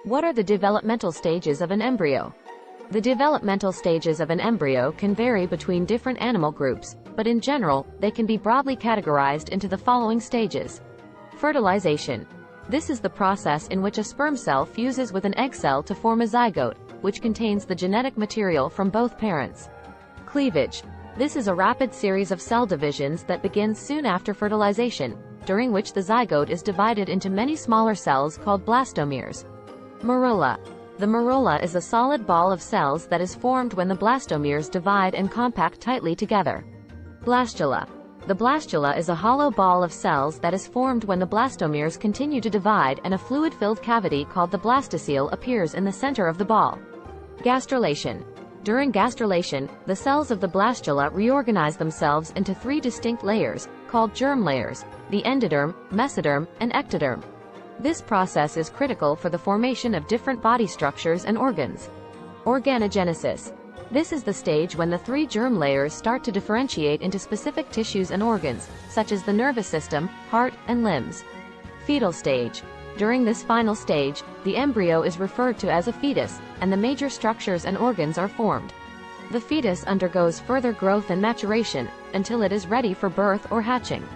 What are the developmental stages of an embryo? The developmental stages of an embryo can vary between different animal groups, but in general, they can be broadly categorized into the following stages. Fertilization. This is the process in which a sperm cell fuses with an egg cell to form a zygote, which contains the genetic material from both parents. Cleavage. This is a rapid series of cell divisions that begins soon after fertilization, during which the zygote is divided into many smaller cells called blastomeres. Morula. The morula is a solid ball of cells that is formed when the blastomeres divide and compact tightly together. Blastula. The blastula is a hollow ball of cells that is formed when the blastomeres continue to divide and a fluid-filled cavity called the blastocele appears in the center of the ball. Gastrulation. During gastrulation, the cells of the blastula reorganize themselves into three distinct layers, called germ layers: the endoderm, mesoderm, and ectoderm. This process is critical for the formation of different body structures and organs. Organogenesis. This is the stage when the three germ layers start to differentiate into specific tissues and organs, such as the nervous system, heart, and limbs. Fetal stage. During this final stage, the embryo is referred to as a fetus, and the major structures and organs are formed. The fetus undergoes further growth and maturation, until it is ready for birth or hatching.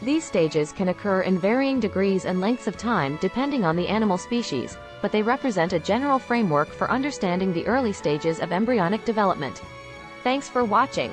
These stages can occur in varying degrees and lengths of time depending on the animal species, but they represent a general framework for understanding the early stages of embryonic development. Thanks for watching.